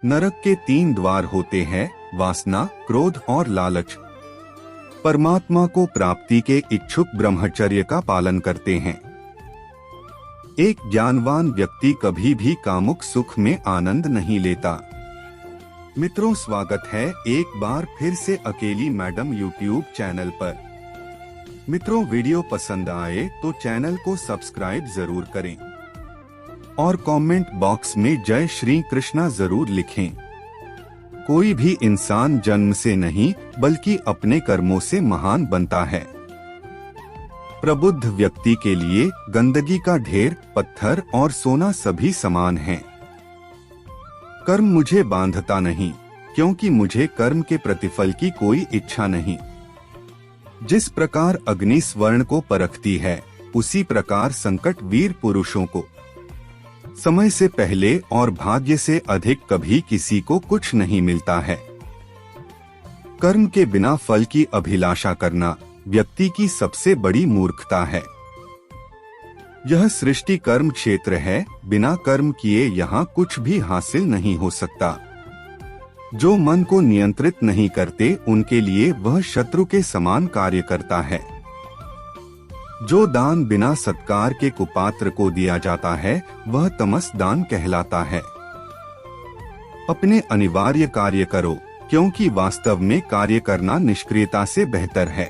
नरक के 3 द्वार होते हैं, वासना, क्रोध और लालच। परमात्मा को प्राप्ति के इच्छुक ब्रह्मचर्य का पालन करते हैं। एक ज्ञानवान व्यक्ति कभी भी कामुक सुख में आनंद नहीं लेता। मित्रों, स्वागत है एक बार फिर से अकेली मैडम यूट्यूब चैनल पर। मित्रों, वीडियो पसंद आए तो चैनल को सब्सक्राइब जरूर करें और कमेंट बॉक्स में जय श्री कृष्णा जरूर लिखें। कोई भी इंसान जन्म से नहीं बल्कि अपने कर्मों से महान बनता है। प्रबुद्ध व्यक्ति के लिए गंदगी का ढेर, पत्थर और सोना सभी समान हैं। कर्म मुझे बांधता नहीं, क्योंकि मुझे कर्म के प्रतिफल की कोई इच्छा नहीं। जिस प्रकार अग्नि स्वर्ण को परखती है, उसी प्रकार संकट वीर पुरुषों को। समय से पहले और भाग्य से अधिक कभी किसी को कुछ नहीं मिलता है। कर्म के बिना फल की अभिलाषा करना व्यक्ति की सबसे बड़ी मूर्खता है। यह सृष्टि कर्म क्षेत्र है, बिना कर्म किए यहाँ कुछ भी हासिल नहीं हो सकता। जो मन को नियंत्रित नहीं करते, उनके लिए वह शत्रु के समान कार्य करता है। जो दान बिना सत्कार के कुपात्र को दिया जाता है, वह तमस दान कहलाता है। अपने अनिवार्य कार्य करो, क्योंकि वास्तव में कार्य करना निष्क्रियता से बेहतर है।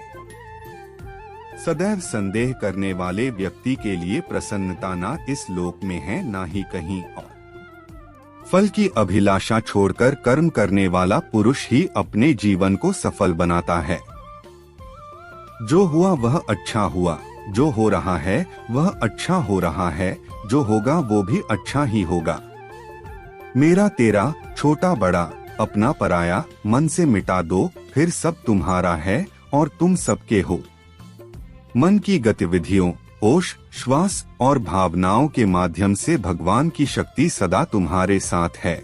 सदैव संदेह करने वाले व्यक्ति के लिए प्रसन्नता ना इस लोक में है, ना ही कहीं और। फल की अभिलाषा छोड़कर कर्म करने वाला पुरुष ही अपने जीवन को सफल बनाता है। जो हुआ वह अच्छा हुआ, जो हो रहा है वह अच्छा हो रहा है, जो होगा वो भी अच्छा ही होगा। मेरा तेरा, छोटा बड़ा, अपना पराया, मन से मिटा दो, फिर सब तुम्हारा है और तुम सबके हो। मन की गतिविधियों, होश, श्वास और भावनाओं के माध्यम से भगवान की शक्ति सदा तुम्हारे साथ है।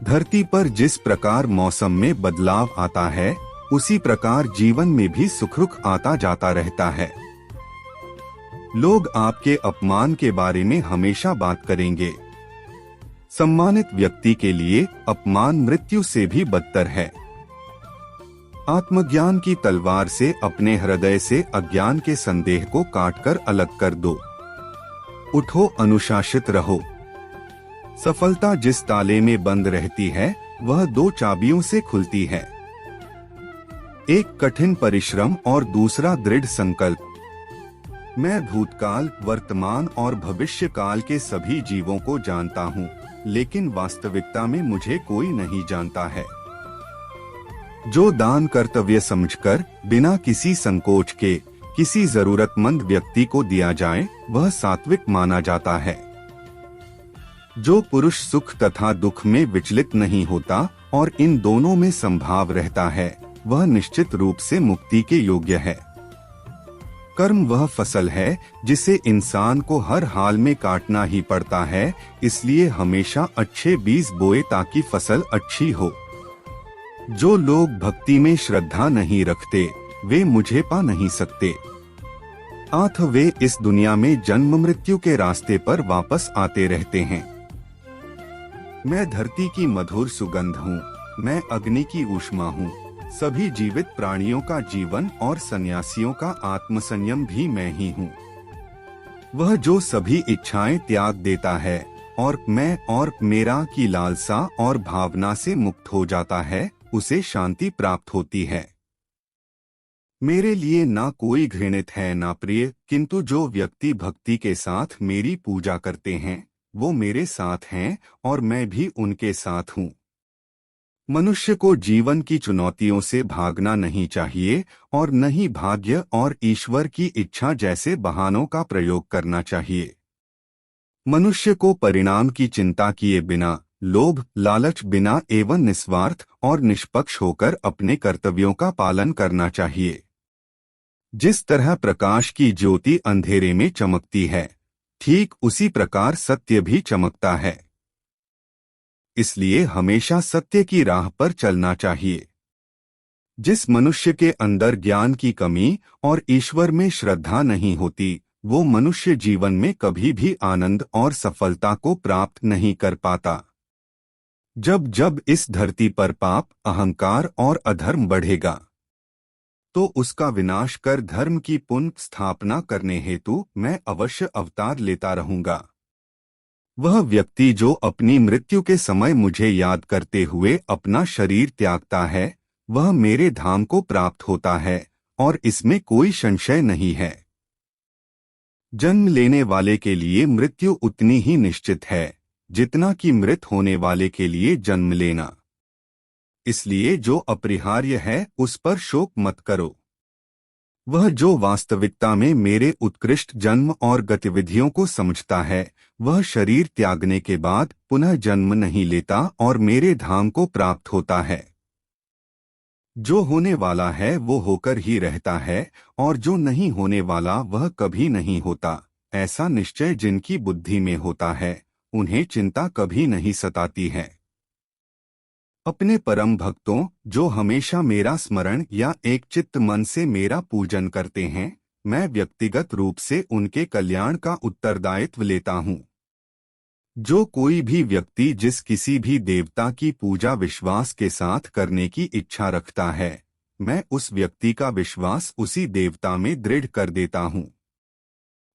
धरती पर जिस प्रकार मौसम में बदलाव आता है, उसी प्रकार जीवन में भी सुख आता जाता रहता है। लोग आपके अपमान के बारे में हमेशा बात करेंगे। सम्मानित व्यक्ति के लिए अपमान मृत्यु से भी बदतर है। आत्मज्ञान की तलवार से अपने हृदय से अज्ञान के संदेह को काटकर अलग कर दो। उठो, अनुशासित रहो। सफलता जिस ताले में बंद रहती है, वह 2 चाबियों से खुलती है। एक कठिन परिश्रम और दूसरा दृढ़ संकल्प। मैं भूतकाल, वर्तमान और भविष्य काल के सभी जीवों को जानता हूँ, लेकिन वास्तविकता में मुझे कोई नहीं जानता है। जो दान कर्तव्य समझकर बिना किसी संकोच के किसी जरूरतमंद व्यक्ति को दिया जाए, वह सात्विक माना जाता है। जो पुरुष सुख तथा दुख में विचलित नहीं होता और इन दोनों में संभाव रहता है, वह निश्चित रूप से मुक्ति के योग्य है। कर्म वह फसल है जिसे इंसान को हर हाल में काटना ही पड़ता है, इसलिए हमेशा अच्छे बीज बोए ताकि फसल अच्छी हो। जो लोग भक्ति में श्रद्धा नहीं रखते, वे मुझे पा नहीं सकते। आथ वे इस दुनिया में जन्म मृत्यु के रास्ते पर वापस आते रहते हैं। मैं धरती की मधुर सुगंध हूँ, मैं अग्नि की ऊष्मा हूँ। सभी जीवित प्राणियों का जीवन और सन्यासियों का आत्मसंयम भी मैं ही हूँ। वह जो सभी इच्छाएं त्याग देता है और मैं और मेरा की लालसा और भावना से मुक्त हो जाता है, उसे शांति प्राप्त होती है। मेरे लिए ना कोई घृणित है ना प्रिय, किंतु जो व्यक्ति भक्ति के साथ मेरी पूजा करते हैं, वो मेरे साथ हैं और मैं भी उनके साथ हूँ। मनुष्य को जीवन की चुनौतियों से भागना नहीं चाहिए और न ही भाग्य और ईश्वर की इच्छा जैसे बहानों का प्रयोग करना चाहिए। मनुष्य को परिणाम की चिंता किए बिना, लोभ लालच बिना एवं निस्वार्थ और निष्पक्ष होकर अपने कर्तव्यों का पालन करना चाहिए। जिस तरह प्रकाश की ज्योति अंधेरे में चमकती है, ठीक उसी प्रकार सत्य भी चमकता है। इसलिए हमेशा सत्य की राह पर चलना चाहिए। जिस मनुष्य के अंदर ज्ञान की कमी और ईश्वर में श्रद्धा नहीं होती, वो मनुष्य जीवन में कभी भी आनंद और सफलता को प्राप्त नहीं कर पाता। जब जब इस धरती पर पाप, अहंकार और अधर्म बढ़ेगा, तो उसका विनाश कर धर्म की पुनः स्थापना करने हेतु मैं अवश्य अवतार लेता रहूंगा। वह व्यक्ति जो अपनी मृत्यु के समय मुझे याद करते हुए अपना शरीर त्यागता है, वह मेरे धाम को प्राप्त होता है, और इसमें कोई संशय नहीं है। जन्म लेने वाले के लिए मृत्यु उतनी ही निश्चित है जितना कि मृत होने वाले के लिए जन्म लेना। इसलिए जो अपरिहार्य है उस पर शोक मत करो। वह जो वास्तविकता में मेरे उत्कृष्ट जन्म और गतिविधियों को समझता है, वह शरीर त्यागने के बाद पुनः जन्म नहीं लेता और मेरे धाम को प्राप्त होता है। जो होने वाला है वो होकर ही रहता है, और जो नहीं होने वाला वह कभी नहीं होता। ऐसा निश्चय जिनकी बुद्धि में होता है, उन्हें चिंता कभी नहीं सताती है। अपने परम भक्तों, जो हमेशा मेरा स्मरण या एक चित्त मन से मेरा पूजन करते हैं, मैं व्यक्तिगत रूप से उनके कल्याण का उत्तरदायित्व लेता हूँ। जो कोई भी व्यक्ति जिस किसी भी देवता की पूजा विश्वास के साथ करने की इच्छा रखता है, मैं उस व्यक्ति का विश्वास उसी देवता में दृढ़ कर देता हूँ।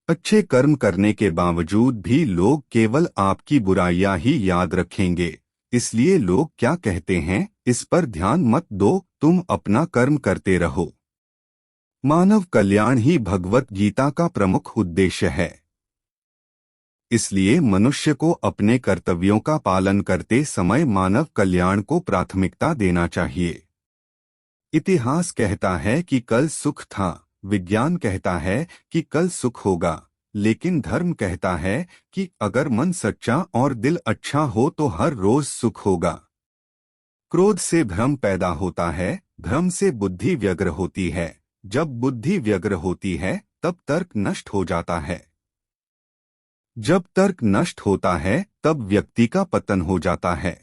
अच्छे कर्म करने के बावजूद भी लोग केवल आपकी बुराइयां ही याद रखेंगे, इसलिए लोग क्या कहते हैं इस पर ध्यान मत दो, तुम अपना कर्म करते रहो। मानव कल्याण ही भगवत गीता का प्रमुख उद्देश्य है। इसलिए मनुष्य को अपने कर्तव्यों का पालन करते समय मानव कल्याण को प्राथमिकता देना चाहिए। इतिहास कहता है कि कल सुख था, विज्ञान कहता है कि कल सुख होगा, लेकिन धर्म कहता है कि अगर मन सच्चा और दिल अच्छा हो तो हर रोज सुख होगा। क्रोध से भ्रम पैदा होता है, भ्रम से बुद्धि व्यग्र होती है, जब बुद्धि व्यग्र होती है तब तर्क नष्ट हो जाता है, जब तर्क नष्ट होता है तब व्यक्ति का पतन हो जाता है।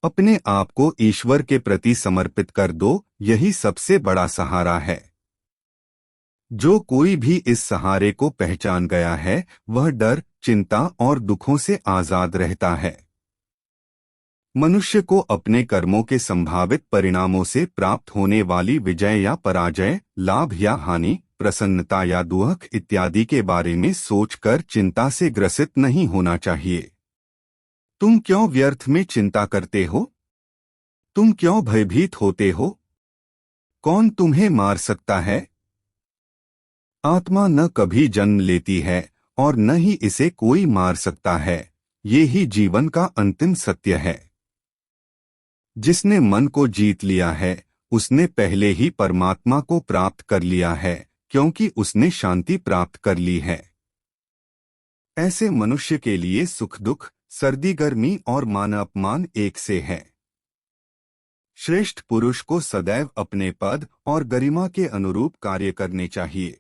अपने आप को ईश्वर के प्रति समर्पित कर दो, यही सबसे बड़ा सहारा है। जो कोई भी इस सहारे को पहचान गया है, वह डर, चिंता और दुखों से आजाद रहता है। मनुष्य को अपने कर्मों के संभावित परिणामों से प्राप्त होने वाली विजय या पराजय, लाभ या हानि, प्रसन्नता या दुख इत्यादि के बारे में सोचकर चिंता से ग्रसित नहीं होना चाहिए। तुम क्यों व्यर्थ में चिंता करते हो? तुम क्यों भयभीत होते हो? कौन तुम्हें मार सकता है? आत्मा न कभी जन्म लेती है और न ही इसे कोई मार सकता है। ये ही जीवन का अंतिम सत्य है। जिसने मन को जीत लिया है, उसने पहले ही परमात्मा को प्राप्त कर लिया है, क्योंकि उसने शांति प्राप्त कर ली है। ऐसे मनुष्य के लिए सुख दुख, सर्दी गर्मी और मान अपमान एक से है। श्रेष्ठ पुरुष को सदैव अपने पद और गरिमा के अनुरूप कार्य करने चाहिए,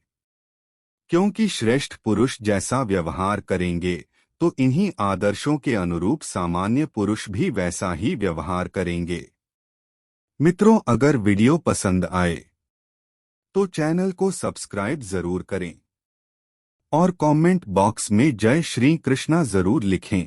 क्योंकि श्रेष्ठ पुरुष जैसा व्यवहार करेंगे तो इन्हीं आदर्शों के अनुरूप सामान्य पुरुष भी वैसा ही व्यवहार करेंगे। मित्रों, अगर वीडियो पसंद आए तो चैनल को सब्सक्राइब जरूर करें और कमेंट बॉक्स में जय श्री कृष्णा जरूर लिखें।